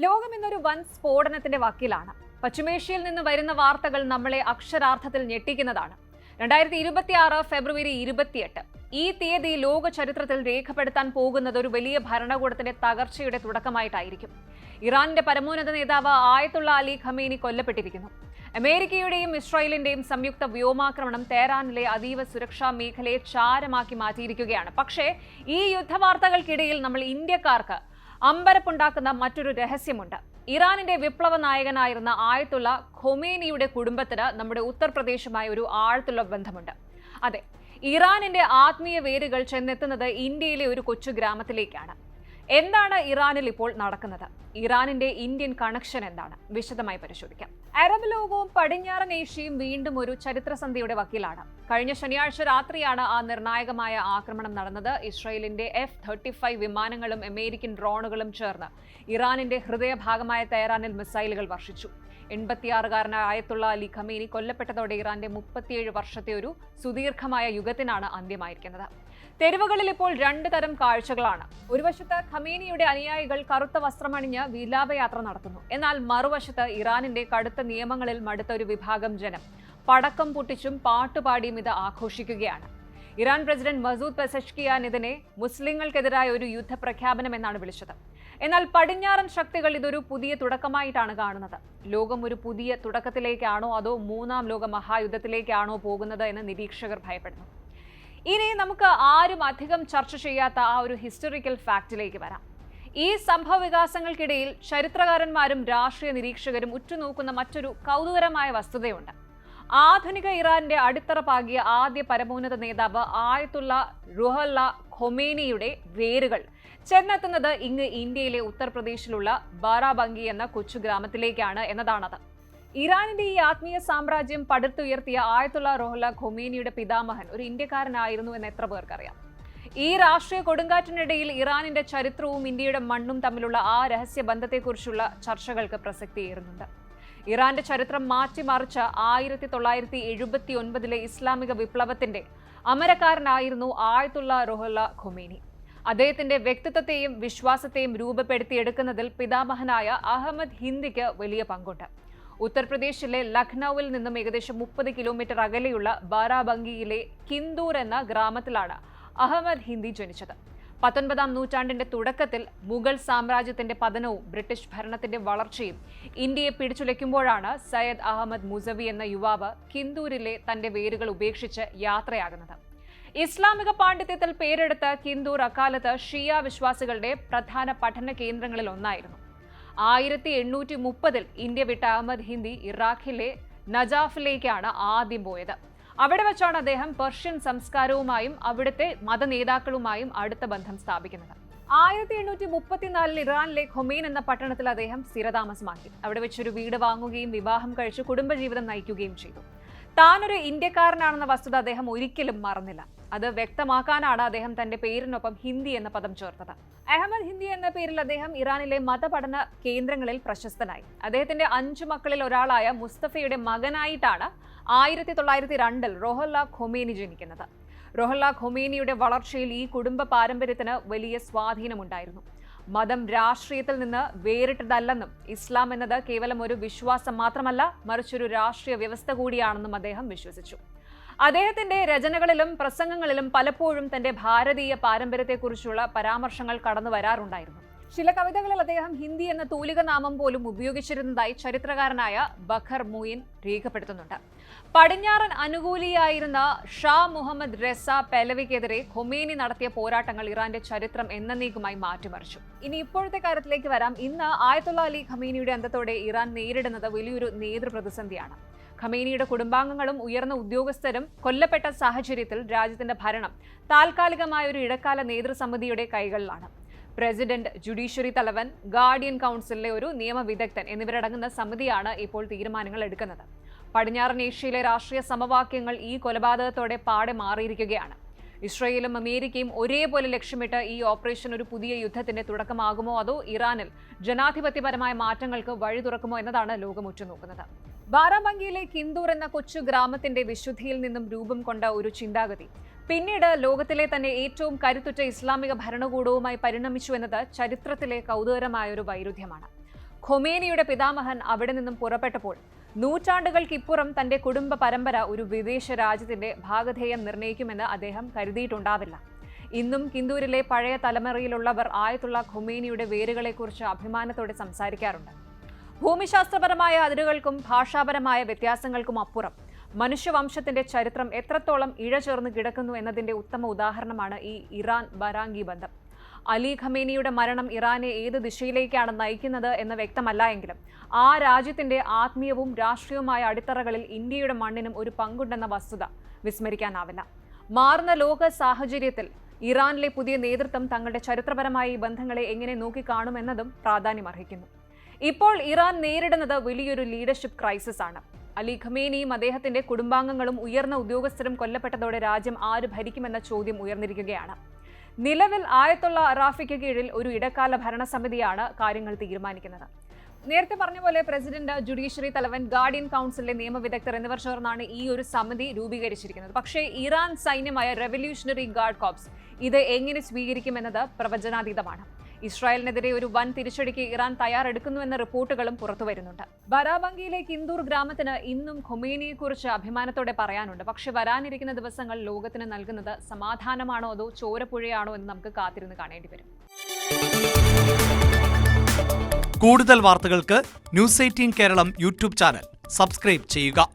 ലോകം ഇന്നൊരു വൻ സ്ഫോടനത്തിന്റെ വക്കിലാണ്. പശ്ചിമേഷ്യയിൽ നിന്ന് വരുന്ന വാർത്തകൾ നമ്മളെ അക്ഷരാർത്ഥത്തിൽ ഞെട്ടിക്കുന്നതാണ്. 2026 ഫെബ്രുവരി 28 ഈ തീയതി ലോക ചരിത്രത്തിൽ രേഖപ്പെടുത്താൻ പോകുന്നത് ഒരു വലിയ ഭരണകൂടത്തിന്റെ തകർച്ചയുടെ തുടക്കമായിട്ടായിരിക്കും. ഇറാന്റെ പരമോന്നത നേതാവ് ആയത്തുള്ള അലി ഖമേനി കൊല്ലപ്പെട്ടിരിക്കുന്നു. അമേരിക്കയുടെയും ഇസ്രായേലിന്റെയും സംയുക്ത വ്യോമാക്രമണം തെഹ്റാനിലെ അതീവ സുരക്ഷാ മേഖലയെ ചാരമാക്കി മാറ്റിയിരിക്കുകയാണ്. പക്ഷേ ഈ യുദ്ധവാർത്തകൾക്കിടയിൽ നമ്മൾ ഇന്ത്യക്കാർക്ക് അമ്പരപ്പുണ്ടാക്കുന്ന മറ്റൊരു രഹസ്യമുണ്ട്. ഇറാനിന്റെ വിപ്ലവ നായകനായിരുന്ന ആയത്തുള്ള ഖൊമേനിയുടെ കുടുംബത്തിന് നമ്മുടെ ഉത്തർപ്രദേശുമായി ഒരു ആഴത്തുള്ള ബന്ധമുണ്ട്. അതെ, ഇറാനിന്റെ ആത്മീയ വേരുകൾ ചെന്നെത്തുന്നത് ഇന്ത്യയിലെ ഒരു കൊച്ചു ഗ്രാമത്തിലേക്കാണ്. എന്താണ് ഇറാനിൽ ഇപ്പോൾ നടക്കുന്നത്? ഇറാനിന്റെ ഇന്ത്യൻ കണക്ഷൻ എന്താണ്? വിശദമായി പരിശോധിക്കാം. അറബ് ലോകവും പടിഞ്ഞാറൻ ഏഷ്യയും വീണ്ടും ഒരു ചരിത്രസന്ധിയുടെ വക്കിലാണ്. കഴിഞ്ഞ ശനിയാഴ്ച രാത്രിയാണ് ആ നിർണായകമായ ആക്രമണം നടന്നത്. ഇസ്രായേലിന്റെ F-35 വിമാനങ്ങളും അമേരിക്കൻ ഡ്രോണുകളും ചേർന്ന് ഇറാനിന്റെ ഹൃദയഭാഗമായ തെഹ്റാനിൽ മിസൈലുകൾ വർഷിച്ചു. 86-കാരനായ ആയത്തുള്ള അലി ഖമേനി കൊല്ലപ്പെട്ടതോടെ ഇറാന്റെ 37 വർഷത്തെ ഒരു സുദീർഘമായ യുഗത്തിനാണ് അന്ത്യമായിരിക്കുന്നത്. തെരുവുകളിൽ ഇപ്പോൾ രണ്ട് തരം കാഴ്ചകളാണ്. ഒരു വശത്ത് ഖമേനിയുടെ അനുയായികൾ കറുത്ത വസ്ത്രമണിഞ്ഞ് വിലാപയാത്ര നടത്തുന്നു. എന്നാൽ മറുവശത്ത് ഇറാനിന്റെ കടുത്ത നിയമങ്ങളിൽ മടുത്ത ഒരു വിഭാഗം ജനം പടക്കം പൊട്ടിച്ചും പാട്ടുപാടിയും ഇത് ആഘോഷിക്കുകയാണ്. ഇറാൻ പ്രസിഡന്റ് മസൂദ് പെസഷ്കിയാൻ ഇതിനെ മുസ്ലിങ്ങൾക്കെതിരായ ഒരു യുദ്ധപ്രഖ്യാപനം എന്നാണ് വിളിച്ചത്. എന്നാൽ പടിഞ്ഞാറൻ ശക്തികൾ ഇതൊരു പുതിയ തുടക്കമായിട്ടാണ് കാണുന്നത്. ലോകം ഒരു പുതിയ തുടക്കത്തിലേക്കാണോ അതോ മൂന്നാം ലോക മഹായുദ്ധത്തിലേക്കാണോ പോകുന്നത് എന്ന് നിരീക്ഷകർ ഭയപ്പെടുന്നു. ഇനി നമുക്ക് ആരും അധികം ചർച്ച ചെയ്യാത്ത ആ ഒരു ഹിസ്റ്റോറിക്കൽ ഫാക്റ്റിലേക്ക് വരാം. ഈ സംഭവ വികാസങ്ങൾക്കിടയിൽ ചരിത്രകാരന്മാരും രാഷ്ട്രീയ നിരീക്ഷകരും ഉറ്റുനോക്കുന്ന മറ്റൊരു കൗതുകരമായ വസ്തുതയുണ്ട്. ആധുനിക ഇറാന്റെ അടിത്തറ പാകിയ ആദ്യ പരമോന്നത നേതാവ് ആയത്തുള്ള റുഹല്ല ഖൊമേനിയുടെ വേരുകൾ ചെന്നെത്തുന്നത് ഇങ്ങ് ഇന്ത്യയിലെ ഉത്തർപ്രദേശിലുള്ള ബാരാബങ്കി എന്ന കൊച്ചു ഗ്രാമത്തിലേക്കാണ് എന്നതാണത്. ഇറാനിന്റെ ഈ ആത്മീയ സാമ്രാജ്യം പടുത്തുയർത്തിയ ആയത്തുള്ള റുഹല്ല ഖൊമേനിയുടെ പിതാമഹൻ ഒരു ഇന്ത്യക്കാരനായിരുന്നു എന്ന് എത്ര പേർക്കറിയാം? ഈ രാഷ്ട്രീയ കൊടുങ്കാറ്റിനിടയിൽ ഇറാനിന്റെ ചരിത്രവും ഇന്ത്യയുടെ മണ്ണും തമ്മിലുള്ള ആ രഹസ്യ ബന്ധത്തെക്കുറിച്ചുള്ള ചർച്ചകൾക്ക് പ്രസക്തിയേറുന്നുണ്ട്. ഇറാന്റെ ചരിത്രം മാറ്റിമറിച്ച 1979 ഇസ്ലാമിക വിപ്ലവത്തിന്റെ അമരക്കാരനായിരുന്നു ആയത്തുള്ള റുഹല്ല ഖൊമേനി. അദ്ദേഹത്തിന്റെ വ്യക്തിത്വത്തെയും വിശ്വാസത്തെയും രൂപപ്പെടുത്തിയെടുക്കുന്നതിൽ പിതാമഹനായ അഹമ്മദ് ഹിന്ദിക്ക് വലിയ പങ്കുണ്ട്. ഉത്തർപ്രദേശിലെ ലഖ്നൌവിൽ നിന്നും ഏകദേശം 30 കിലോമീറ്റർ അകലെയുള്ള ബാരാബങ്കിയിലെ കിന്ദൂർ എന്ന ഗ്രാമത്തിലാണ് അഹമ്മദ് ഹിന്ദി ജനിച്ചത്. 19-ാം നൂറ്റാണ്ടിന്റെ തുടക്കത്തിൽ മുഗൾ സാമ്രാജ്യത്തിന്റെ പതനവും ബ്രിട്ടീഷ് ഭരണത്തിന്റെ വളർച്ചയും ഇന്ത്യയെ പിടിച്ചുലയ്ക്കുമ്പോഴാണ് സയ്യദ് അഹമ്മദ് മുസവി എന്ന യുവാവ് കിന്ദൂരിലെ തന്റെ വേരുകൾ ഉപേക്ഷിച്ച് യാത്രയാകുന്നത്. ഇസ്ലാമിക പാണ്ഡിത്യത്തിൽ പേരെടുത്ത കിന്ദൂർ അക്കാലത്ത് ഷിയ വിശ്വാസികളുടെ പ്രധാന പഠന കേന്ദ്രങ്ങളിൽ ഒന്നായിരുന്നു. 1830 ഇന്ത്യ വിട്ട അഹമ്മദ് ഹിന്ദി ഇറാഖിലെ നജാഫിലേക്കാണ് ആദ്യം പോയത്. അവിടെ വെച്ചാണ് അദ്ദേഹം പെർഷ്യൻ സംസ്കാരവുമായും അവിടുത്തെ മതനേതാക്കളുമായും അടുത്ത ബന്ധം സ്ഥാപിക്കുന്നത്. 1834 ഇറാനിലെ ഖൊമേൻ എന്ന പട്ടണത്തിൽ അദ്ദേഹം സ്ഥിരതാമസമാക്കി. അവിടെ വെച്ചൊരു വീട് വാങ്ങുകയും വിവാഹം കഴിച്ച് കുടുംബജീവിതം നയിക്കുകയും ചെയ്തു. താനൊരു ഇന്ത്യക്കാരനാണെന്ന വസ്തുത അദ്ദേഹം ഒരിക്കലും മറന്നില്ല. അത് വ്യക്തമാക്കാനാണ് അദ്ദേഹം തന്റെ പേരിനൊപ്പം ഹിന്ദി എന്ന പദം ചേർത്തത്. അഹമ്മദ് ഹിന്ദി എന്ന പേരിൽ അദ്ദേഹം ഇറാനിലെ മതപഠന കേന്ദ്രങ്ങളിൽ പ്രശസ്തനായി. അദ്ദേഹത്തിന്റെ 5 മക്കളിൽ ഒരാളായ മുസ്തഫയുടെ മകനായിട്ടാണ് 1902 റുഹല്ല ഖൊമേനി ജനിക്കുന്നത്. റുഹല്ല ഖൊമേനിയുടെ വളർച്ചയിൽ ഈ കുടുംബ പാരമ്പര്യത്തിന് വലിയ സ്വാധീനമുണ്ടായിരുന്നു. മതം രാഷ്ട്രീയത്തിൽ നിന്ന് വേറിട്ടതല്ലെന്നും ഇസ്ലാം എന്നത് കേവലം ഒരു വിശ്വാസം മാത്രമല്ല, മറിച്ചൊരു രാഷ്ട്രീയ വ്യവസ്ഥ കൂടിയാണെന്നും അദ്ദേഹം വിശ്വസിച്ചു. അദ്ദേഹത്തിന്റെ രചനകളിലും പ്രസംഗങ്ങളിലും പലപ്പോഴും തന്റെ ഭാരതീയ പാരമ്പര്യത്തെക്കുറിച്ചുള്ള പരാമർശങ്ങൾ കടന്നു വരാറുണ്ടായിരുന്നു. ചില കവിതകളിൽ അദ്ദേഹം ഹിന്ദി എന്ന തൂലിക നാമം പോലും ഉപയോഗിച്ചിരുന്നതായി ചരിത്രകാരനായ ബഖർ മുയിൻ രേഖപ്പെടുത്തുന്നുണ്ട്. പടിഞ്ഞാറൻ അനുകൂലിയായിരുന്ന ഷാ മുഹമ്മദ് റെസ പെലവിക്കെതിരെ ഖൊമേനി നടത്തിയ പോരാട്ടങ്ങൾ ഇറാന്റെ ചരിത്രം എന്നേക്കുമായി മാറ്റിമറിച്ചു. ഇനി ഇപ്പോഴത്തെ കാര്യത്തിലേക്ക് വരാം. ഇന്ന് ആയത്തുള്ള അലി ഖമേനിയുടെ അന്തത്തോടെ ഇറാൻ നേരിടുന്നത് വലിയൊരു നേതൃപ്രതിസന്ധിയാണ്. ഖമേനിയുടെ കുടുംബാംഗങ്ങളും ഉയർന്ന ഉദ്യോഗസ്ഥരും കൊല്ലപ്പെട്ട സാഹചര്യത്തിൽ രാജ്യത്തിന്റെ ഭരണം താൽക്കാലികമായ ഒരു ഇടക്കാല നേതൃസമിതിയുടെ കൈകളിലാണ്. പ്രസിഡന്റ്, ജുഡീഷ്യറി തലവൻ, ഗാർഡിയൻ കൗൺസിലിലെ ഒരു നിയമവിദഗ്ധൻ എന്നിവരടങ്ങുന്ന സമിതിയാണ് ഇപ്പോൾ തീരുമാനങ്ങൾ എടുക്കുന്നത്. പടിഞ്ഞാറൻ ഏഷ്യയിലെ രാഷ്ട്രീയ സമവാക്യങ്ങൾ ഈ കൊലപാതകത്തോടെ പാടെ മാറിയിരിക്കുകയാണ്. ഇസ്രായേലും അമേരിക്കയും ഒരേപോലെ ലക്ഷ്യമിട്ട് ഈ ഓപ്പറേഷൻ ഒരു പുതിയ യുദ്ധത്തിന്റെ തുടക്കമാകുമോ അതോ ഇറാനിൽ ജനാധിപത്യപരമായ മാറ്റങ്ങൾക്ക് വഴി തുറക്കുമോ എന്നതാണ് ലോകം ഉറ്റുനോക്കുന്നത്. ബാരാബങ്കിയിലെ കിന്ദൂർ എന്ന കൊച്ചു ഗ്രാമത്തിന്റെ വിശുദ്ധിയിൽ നിന്നും രൂപം കൊണ്ട ഒരു ചിന്താഗതി പിന്നീട് ലോകത്തിലെ തന്നെ ഏറ്റവും കരുത്തുറ്റ ഇസ്ലാമിക ഭരണകൂടവുമായി പരിണമിച്ചു എന്നത് ചരിത്രത്തിലെ കൗതുകരമായ ഒരു വൈരുദ്ധ്യമാണ്. ഖൊമേനിയുടെ പിതാമഹൻ അവിടെ നിന്നും പുറപ്പെട്ടപ്പോൾ നൂറ്റാണ്ടുകൾക്കിപ്പുറം തന്റെ കുടുംബ പരമ്പര ഒരു വിദേശ രാജ്യത്തിന്റെ ഭാഗധേയം നിർണ്ണയിക്കുമെന്ന് അദ്ദേഹം കരുതിയിട്ടുണ്ടാവില്ല. ഇന്നും കിന്ദൂരിലെ പഴയ തലമുറയിലുള്ളവർ ആയത്തുള്ള ഖൊമേനിയുടെ വേരുകളെക്കുറിച്ച് അഭിമാനത്തോടെ സംസാരിക്കാറുണ്ട്. ഭൂമിശാസ്ത്രപരമായ അതിരുകൾക്കും ഭാഷാപരമായ വ്യത്യാസങ്ങൾക്കും അപ്പുറം മനുഷ്യവംശത്തിന്റെ ചരിത്രം എത്രത്തോളം ഇഴചേർന്ന് കിടക്കുന്നു എന്നതിന്റെ ഉത്തമ ഉദാഹരണമാണ് ഈ ഇറാൻ ബരാങ്കി ബന്ധം. അലി ഖമേനിയുടെ മരണം ഇറാനെ ഏത് ദിശയിലേക്കാണ് നയിക്കുന്നത് എന്ന് വ്യക്തമല്ല എങ്കിലും ആ രാജ്യത്തിന്റെ ആത്മീയവും രാഷ്ട്രീയവുമായ അടിത്തറകളിൽ ഇന്ത്യയുടെ മണ്ണിനും ഒരു പങ്കുണ്ടെന്ന വസ്തുത വിസ്മരിക്കാനാവില്ല. മാറുന്ന ലോക സാഹചര്യത്തിൽ ഇറാനിലെ പുതിയ നേതൃത്വം തങ്ങളുടെ ചരിത്രപരമായ ഈ ബന്ധങ്ങളെ എങ്ങനെ നോക്കിക്കാണുമെന്നതും പ്രാധാന്യമർഹിക്കുന്നു. ഇപ്പോൾ ഇറാൻ നേരിടുന്നത് വലിയൊരു ലീഡർഷിപ്പ് ക്രൈസിസ് ആണ്. അലി ഖമേനിയും അദ്ദേഹത്തിന്റെ കുടുംബാംഗങ്ങളും ഉയർന്ന ഉദ്യോഗസ്ഥരും കൊല്ലപ്പെട്ടതോടെ രാജ്യം ആര് ഭരിക്കുമെന്ന ചോദ്യം ഉയർന്നിരിക്കുകയാണ്. നിലവിൽ ആയത്തുള്ള റാഫിക്ക് കീഴിൽ ഒരു ഇടക്കാല ഭരണസമിതിയാണ് കാര്യങ്ങൾ തീരുമാനിക്കുന്നത്. നേരത്തെ പറഞ്ഞ പോലെ പ്രസിഡന്റ്, ജുഡീഷ്യറി തലവൻ, ഗാർഡിയൻ കൗൺസിലിലെ നിയമവിദഗ്ധർ എന്നിവർ ചേർന്നാണ് ഈ ഒരു സമിതി രൂപീകരിച്ചിരിക്കുന്നത്. പക്ഷേ ഇറാൻ സൈന്യമായ റെവല്യൂഷണറി ഗാർഡ് കോർപ്സ് ഇത് എങ്ങനെ സ്വീകരിക്കുമെന്നത് പ്രവചനാതീതമാണ്. ഇസ്രായേലിനെതിരെ ഒരു വൻ തിരിച്ചടിക്ക് ഇറാൻ തയ്യാറെടുക്കുന്നുവെന്ന റിപ്പോർട്ടുകളും പുറത്തുവരുന്നുണ്ട്. ബരാബങ്കിയിലെ കിന്ദൂർ ഗ്രാമത്തിന് ഇന്നും ഖൊമേനിയെക്കുറിച്ച് അഭിമാനത്തോടെ പറയാനുണ്ട്. പക്ഷെ വരാനിരിക്കുന്ന ദിവസങ്ങൾ ലോകത്തിന് നൽകുന്നത് സമാധാനമാണോ അതോ ചോരപ്പുഴയാണോ എന്ന് നമുക്ക് കാത്തിരുന്ന് കാണേണ്ടി വരും. കൂടുതൽ വാർത്തകൾക്ക് news 18 Keralam YouTube channel subscribe ചെയ്യുക.